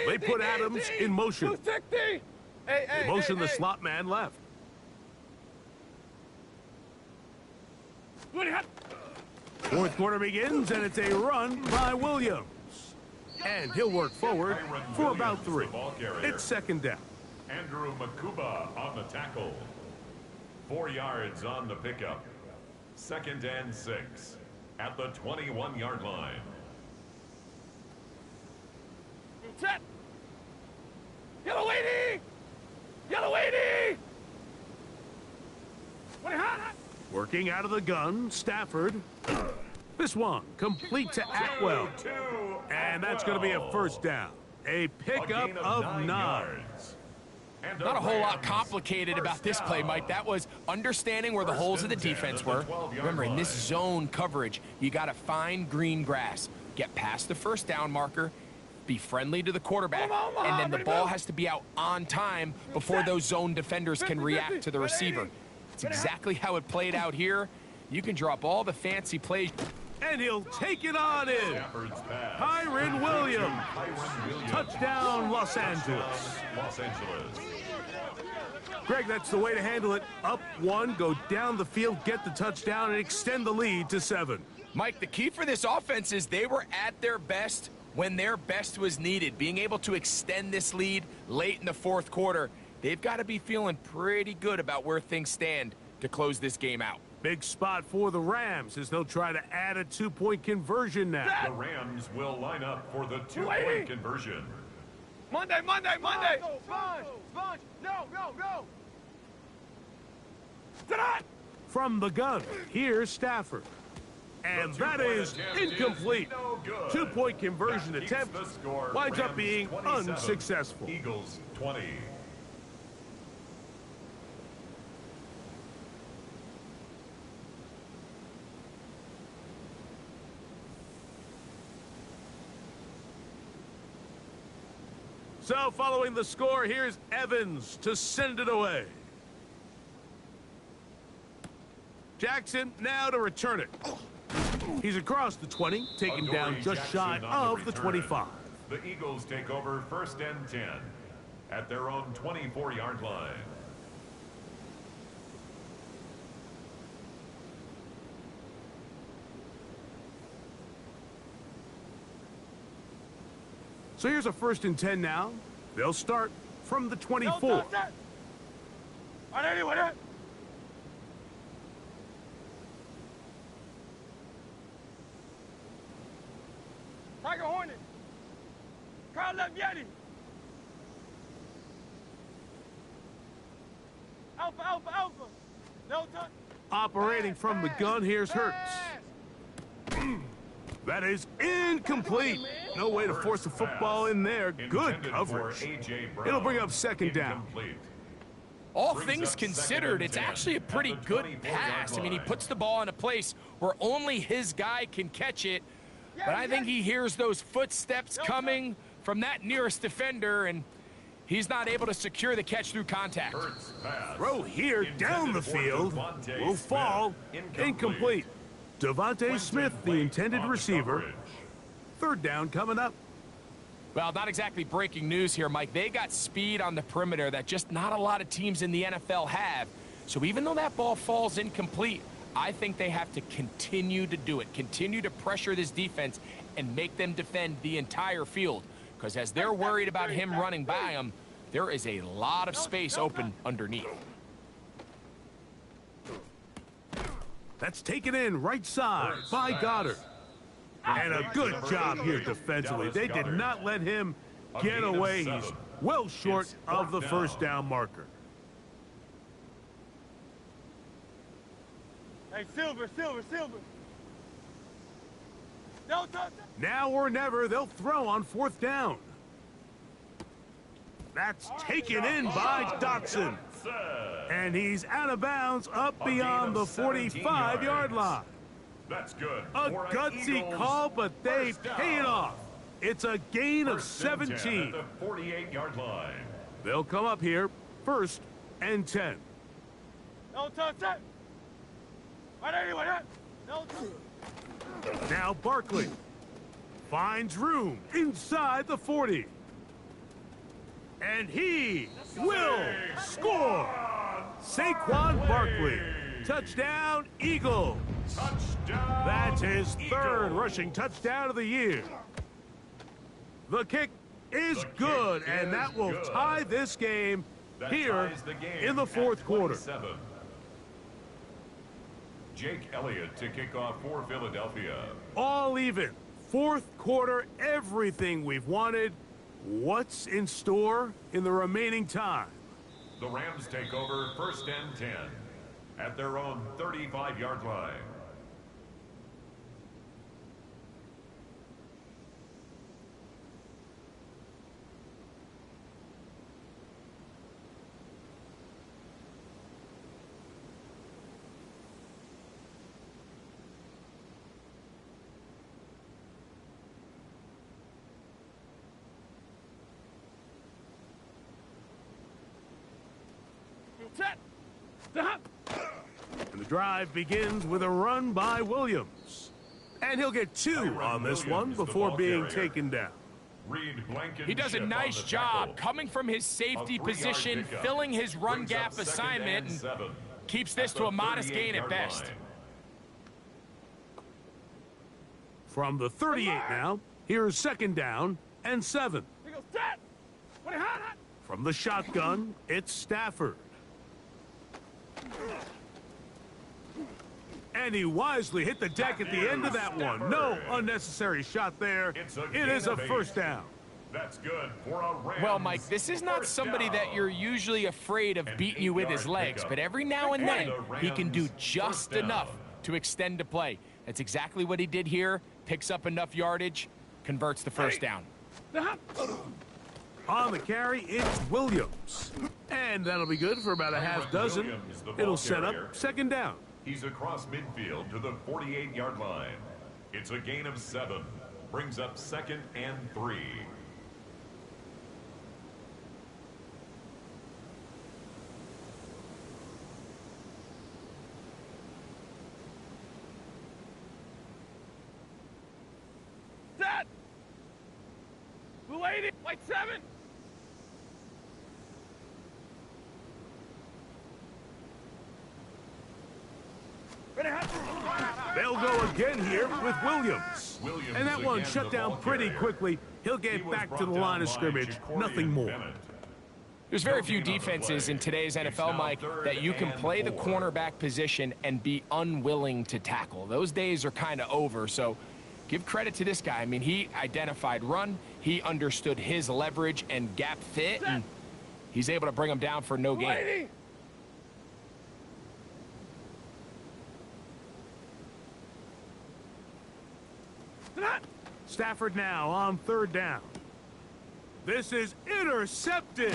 They put Adams in motion. They motion the slot man left. Fourth quarter begins, and it's a run by Williams. And he'll work forward for about 3. It's second down. Andrew Makuba on the tackle. 4 yards on the pickup. 2nd and 6 at the 21-yard line. Set. Yellow lady. Yellow lady. Working out of the gun, Stafford. This one complete to Atwell. And that's going to be a first down. A pickup of 9. Yards. Not a whole lot complicated about this play, Mike. That was understanding where the holes of the defense were. Remember, in this zone coverage, you got to find green grass. Get past the first down marker, be friendly to the quarterback, and then the ball has to be out on time before those zone defenders can react to the receiver. It's exactly how it played out here. You can drop all the fancy plays. And he'll take it on in. Kyron Williams. Touchdown, Los Angeles. Greg, that's the way to handle it. Up 1, go down the field, get the touchdown, and extend the lead to 7. Mike, the key for this offense is they were at their best when their best was needed. Being able to extend this lead late in the 4th quarter, they've got to be feeling pretty good about where things stand to close this game out. Big spot for the Rams as they'll try to add a 2-point conversion now. The Rams will line up for the 2-point conversion. Monday. Sponge. No. From the gun, here's Stafford. And that is incomplete. 2-point conversion attempt winds up being unsuccessful. Eagles 20. So following the score, here's Evans to send it away. Jackson now to return it. He's across the 20, taken down just shy of the 25. The Eagles take over 1st and 10 at their own 24-yard line. So here's a 1st and 10 now. They'll start from the 24. Tiger Hornet. Carl left Yeti. Alpha. No touch. Operating from the gun, here's Hurts. That is incomplete. No way to force the football in there. Good coverage. It'll bring up 2nd down. All things considered, it's actually a pretty good pass. I mean, he puts the ball in a place where only his guy can catch it. But I think he hears those footsteps coming from that nearest defender, and he's not able to secure the catch through contact. Throw here down the field will fall incomplete. Devontae Smith, the intended receiver. 3rd down coming up. Well, not exactly breaking news here, Mike. They got speed on the perimeter that just not a lot of teams in the NFL have. So even though that ball falls incomplete, I think they have to continue to do it, continue to pressure this defense and make them defend the entire field. Because as they're worried about him running by them, there is a lot of space open underneath. That's taken in right side by Goddard. And a good job here defensively. They did not let him get away. He's well short of the first down marker. Hey, Silver. No, Now or never, they'll throw on fourth down. That's taken in by Dotson. And he's out of bounds up beyond the 45-yard line. That's good. A gutsy call, but they pay it off. It's a gain of 17. At the 48-yard line. They'll come up here, 1st and 10. no touch that. Right anyway, no touch. Now Barkley finds room inside the 40. And he will score. Saquon Barkley. Touchdown, Eagles. Touchdown. That's his third Eagles. rushing touchdown of the year. The kick is good, and that will tie this game That here ties the game in the fourth at quarter. 27. Jake Elliott to kick off for Philadelphia. All even. Fourth quarter, everything we've wanted. What's in store in the remaining time? The Rams take over 1st and 10 at their own 35-yard line. Set. Stop. And the drive begins with a run by Williams. And he'll get 2 on this one before being taken down. Reed Blankenship He does a on nice the job tackle. coming from his safety A 3-yard position, pickup. filling his run Brings gap up 2nd assignment, and 7 keeps at this the to a modest gain at 38-yard best. line. From the 38 now, here's 2nd down and 7. He goes set. What hot? From the shotgun, it's Stafford. And he wisely hit the deck at the end of that one. No unnecessary shot there. It is a 1st down. That's good for a Rams. Well, Mike, this is not 1st somebody down. that you're usually afraid of An beating you with his 8-yard legs, pickup. but every now and then he can do Rams just 1st down. enough to extend the play. That's exactly what he did here. Picks up enough yardage, converts the 1st down. On the carry, it's Williams. And that'll be good for about a half dozen. Williams, the ball It'll set up carrier. 2nd down. He's across midfield to the 48-yard line. It's a gain of 7. Brings up 2nd and 3. Set. Blue 80. White 7. Ready hot. They'll go again here with Williams. Williams And that one again, shut the down ball pretty carrier. quickly. He'll He get was back to brought the line down of by scrimmage. Jacorian Nothing more. Bennett. There's very No few gain on the defenses play. in today's It's NFL, now Mike, 3rd that you can and play the 4. cornerback position and be unwilling to tackle. Those days are kind of over, so give credit to this guy. I mean, he identified run, he understood his leverage and gap fit, and he's able to bring him down for no Blue gain. 80. Set. Stafford now on 3rd down. This is intercepted.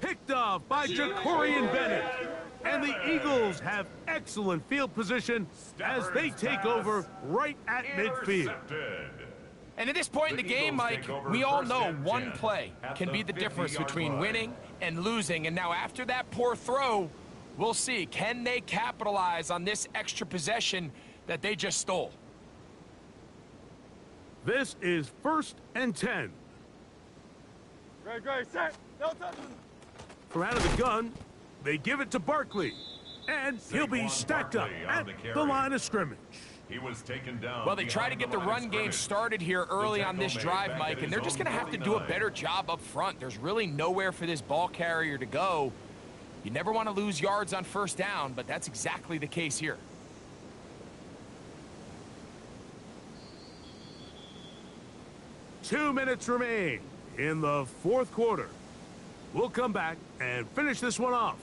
Picked off by Jacorian Bennett. And the Eagles have excellent field position as they take over right at midfield. Intercepted. And at this point in the The game, Eagles Mike, take over we all 1st know and one 10 play at can the be the difference 50-yard between line. winning and losing. And now after that poor throw, we'll see. Can they capitalize on this extra possession that they just stole? This is 1st and 10. Great, set. No touch. From out of the gun, they give it to Barkley. And he'll be stacked up at the line of scrimmage. He was taken down. Well, they try to get the run game started here early on this drive, Mike, and they're just going to have to do a better job up front. There's really nowhere for this ball carrier to go. You never want to lose yards on first down, but that's exactly the case here. Two minutes remain in the fourth quarter. We'll come back and finish this one off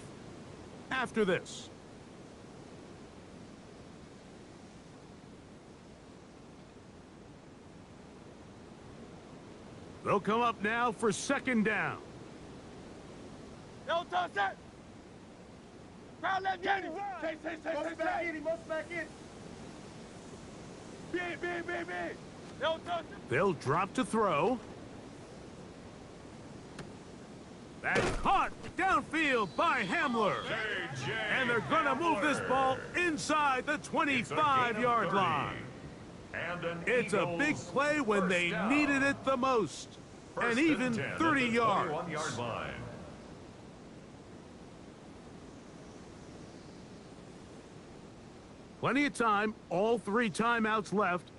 after this. They'll come up now for second down. No touch, set. Crowd left, get him. Take, back in. Most back in. Big. No touch. They'll drop to throw. That's caught downfield by Hamler. And they're going to move this ball inside the 25-yard line. It's a big play when they needed it the most. And even 30 yards. Plenty of time. All 3 timeouts left.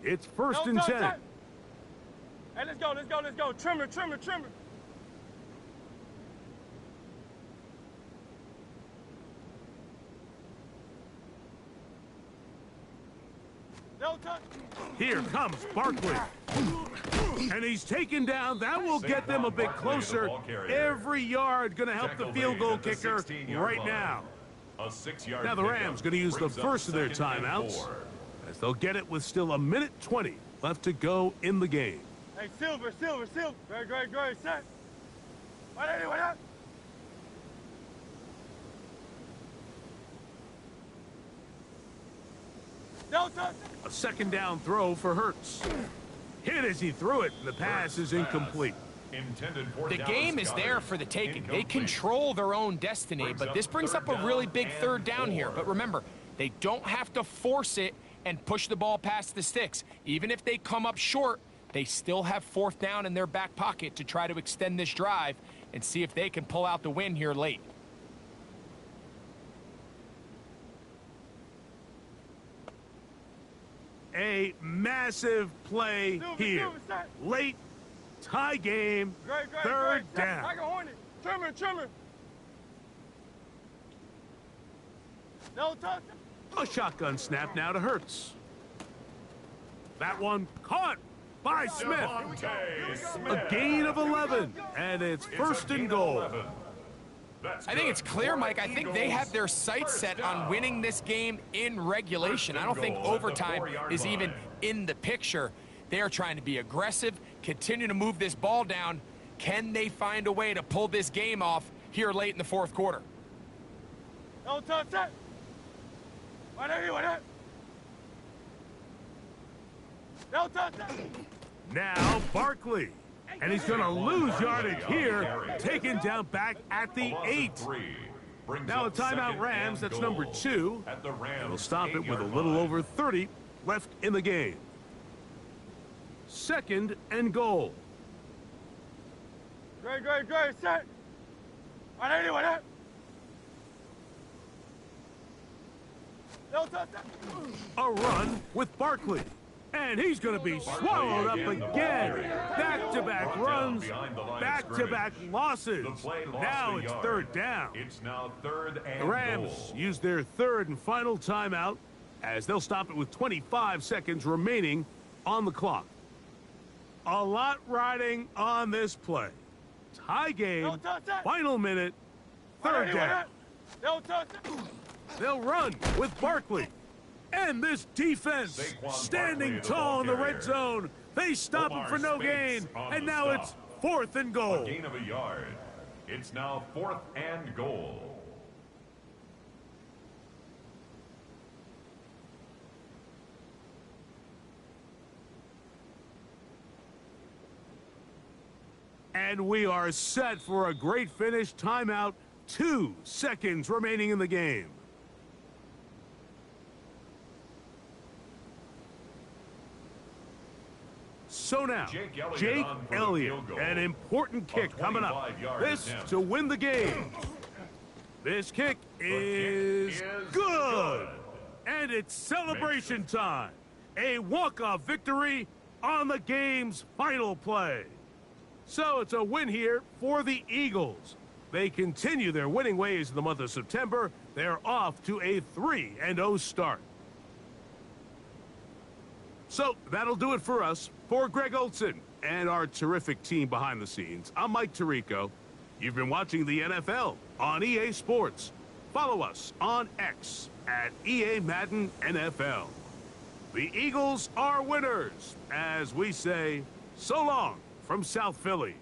It's first and 10. Hey, let's go. Trimmer. No touch. Here comes Barkley. And he's taken down. That will get them a bit closer. Every yard going to help the field goal kicker right now. Now the Rams going to use the first of their timeouts, as they'll get it with still 1:20 left to go in the game. Hey, Silver. Great, set. What up? No touch. A second down throw for Hurts. Hit as he threw it, and the pass is incomplete. The game is there for the taking. They control their own destiny, but this brings up a really big third down here. But remember, they don't have to force it and push the ball past the sticks. Even if they come up short, they still have fourth down in their back pocket to try to extend this drive and see if they can pull out the win here late. A massive play here. Late, tie game, third down. Like a hornet. Trimmer. No touch. A shotgun snap now to Hurts. That one caught by Smith. A gain of 11, and it's first and goal. I think it's clear, Mike. I think they have their sights set on winning this game in regulation. I don't think overtime is even in the picture. They are trying to be aggressive, continue to move this ball down. Can they find a way to pull this game off here late in the fourth quarter? No touch, set. What up? No touch, set. Now Barkley. And he's going to lose yardage here, taken down back at the 8. Now a timeout Rams, that's number 2. They'll stop it with a little over 30 left in the game. Second and goal. Great, set. What up? No touch. A run with Barkley. And he's going to be swallowed up again. Back-to-back runs, back-to-back losses. Now it's third down. The Rams use their third and final timeout, as they'll stop it with 25 seconds remaining on the clock. A lot riding on this play. Tie game, final minute, third down. They'll run with Barkley. And this defense standing tall in the red zone. They stop him for no gain. And now it's fourth and goal. Gain of a yard. It's now fourth and goal. And we are set for a great finish. Timeout. 2 seconds remaining in the game. So now, Jake Elliott Jake on for the Elliott, field goal. an important kick coming up. 25-yard This attempt. to win the game. This kick is good. And it's celebration time. A walk-off victory on the game's final play. So it's a win here for the Eagles. They continue their winning ways in the month of September. They're off to a 3-0 start. So that'll do it for us. For Greg Olson and our terrific team behind the scenes, I'm Mike Tirico. You've been watching the NFL on EA Sports. Follow us on X at EA Madden NFL. The Eagles are winners, as we say, so long from South Philly.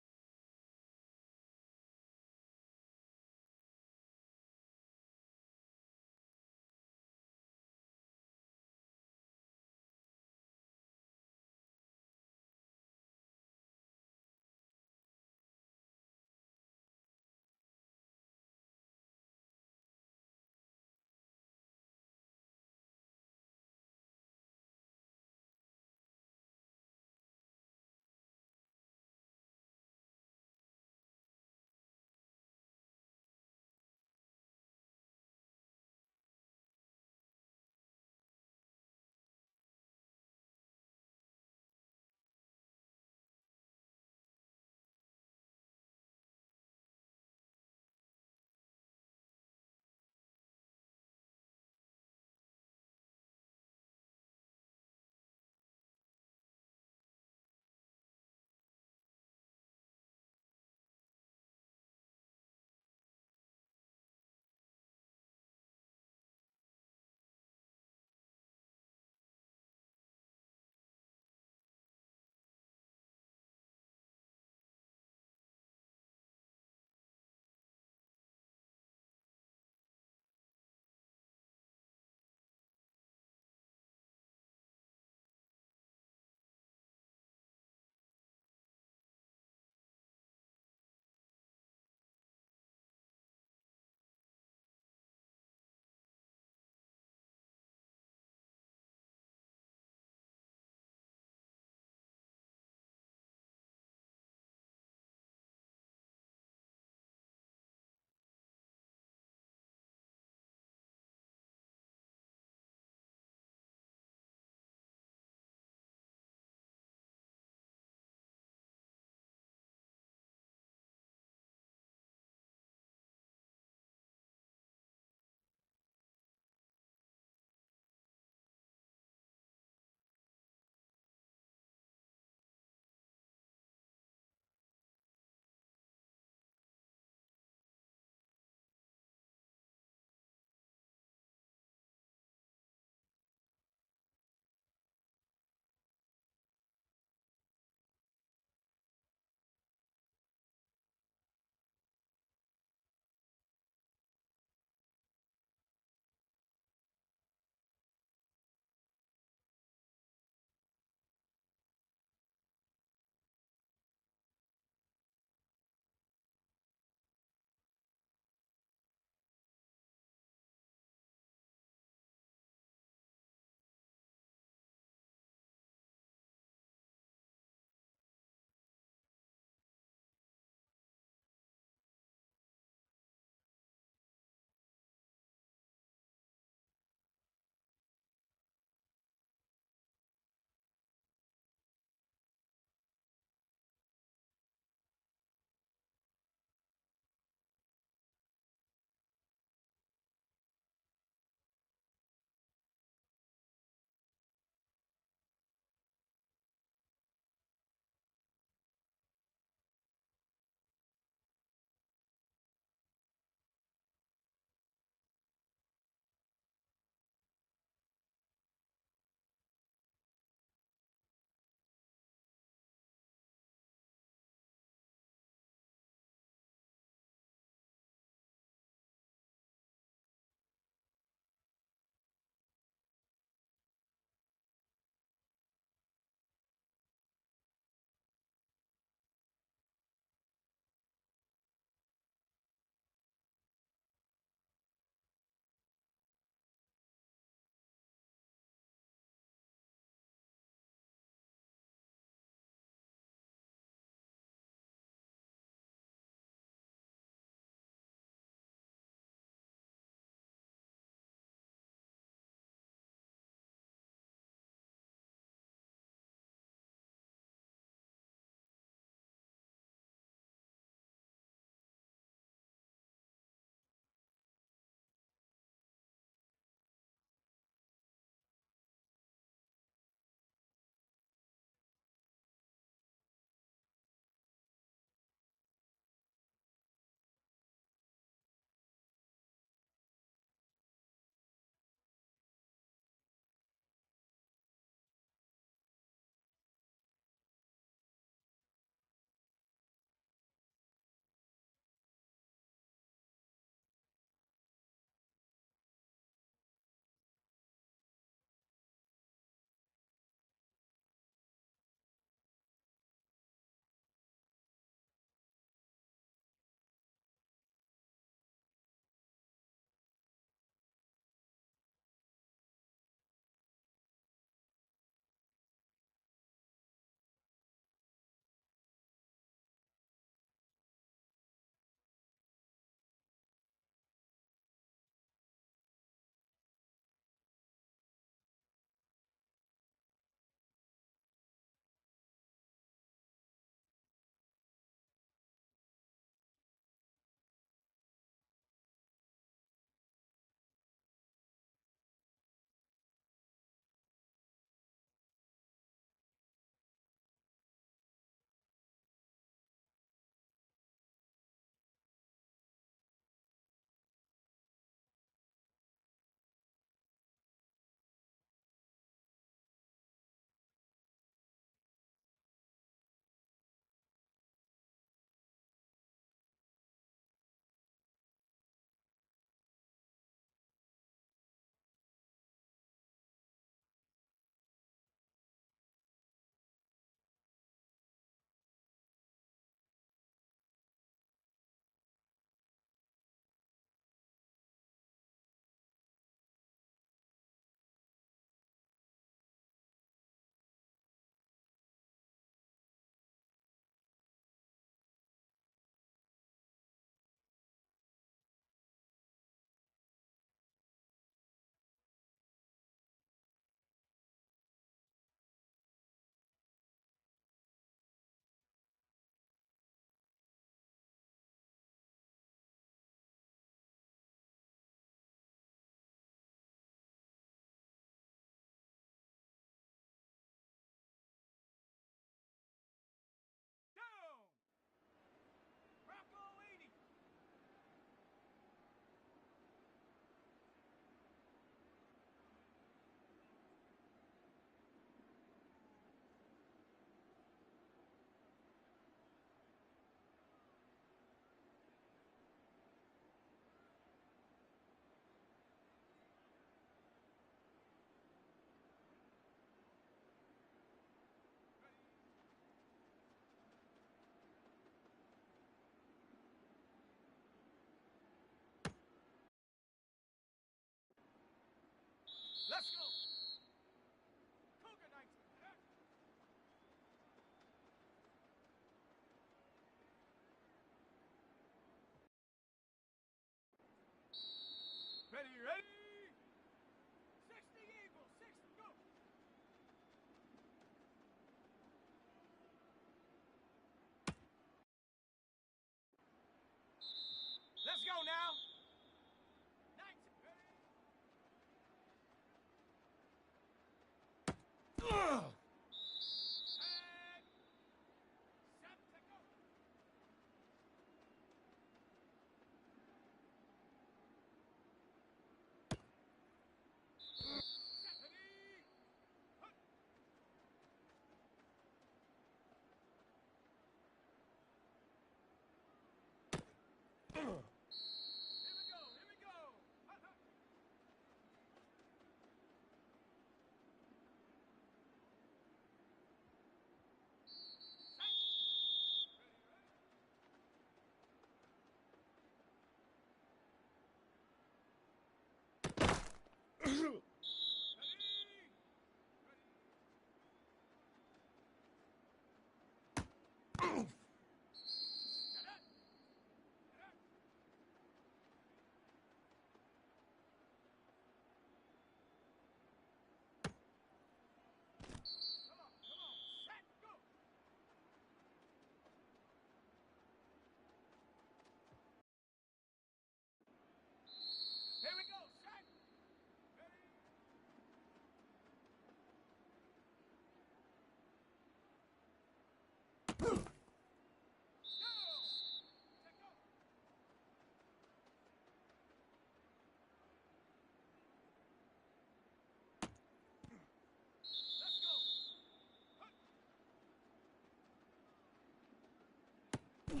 Set!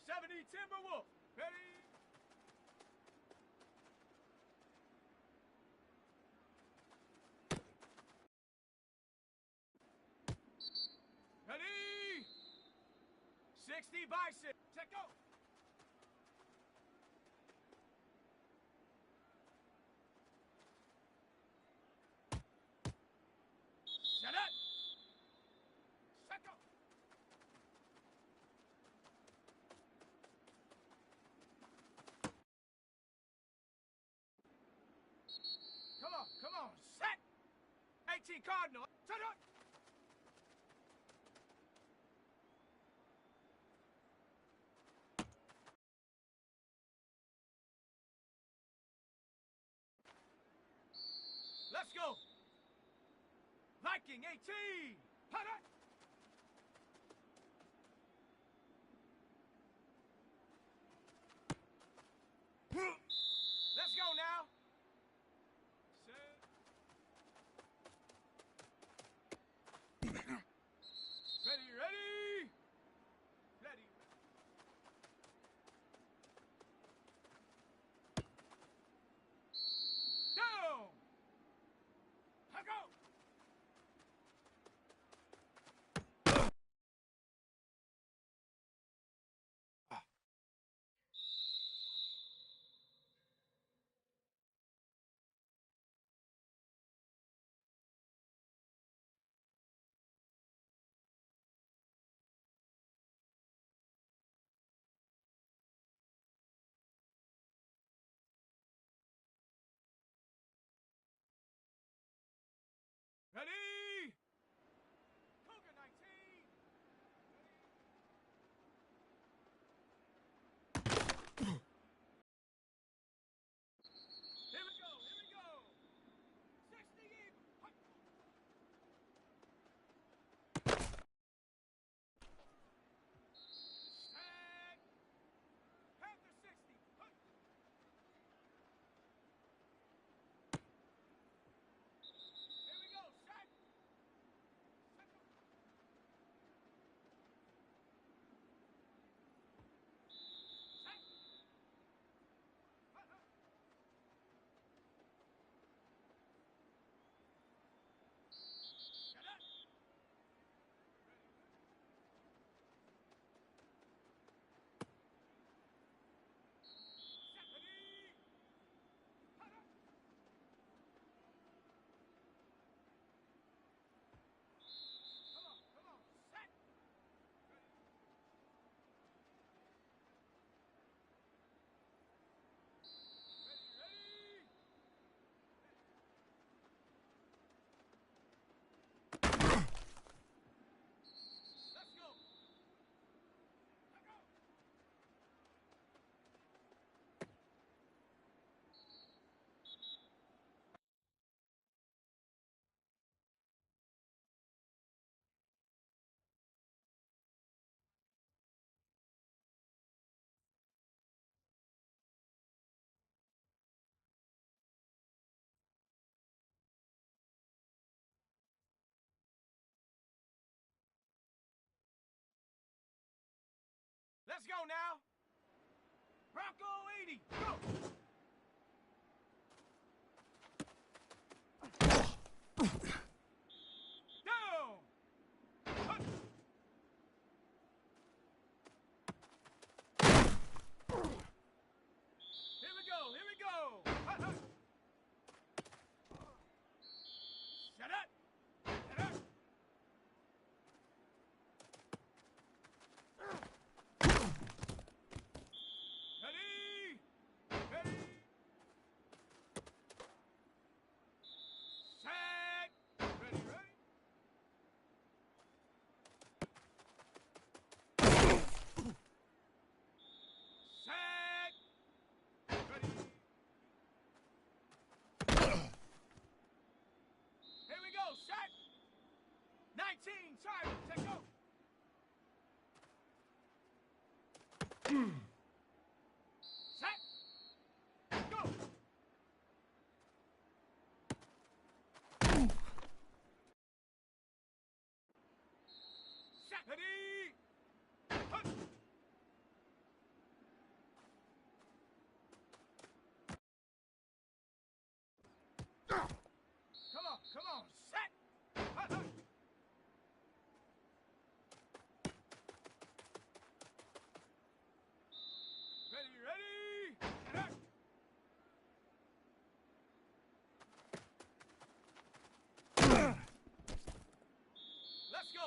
70 Timberwolf. Ready? Ready? 60 Bison. Set go. Set up. Set go. Come on, set! 18 Cardinal, set up! Let's go! Viking 18! Hut up! Let's go now! Set. Ready, ready! Ready. Down! Go! Ready! Cougar 19! Here we go, here we go! 60 even! Hut. Set! Panther 60! Hut. Here we go, set! Let's go now. Bronco 80, go. Down. Hup. Here we go, here we go. Hup, hup. Shut up. Shut up. Ready. Ready. Set. Ready, ready. Set. Ready. Here we go. Set. 19. Sorry. Set. Go. Set. Go. Set. Ready. Hup. Come on, set! Hup, hup. Ready, ready! Get up. Let's go!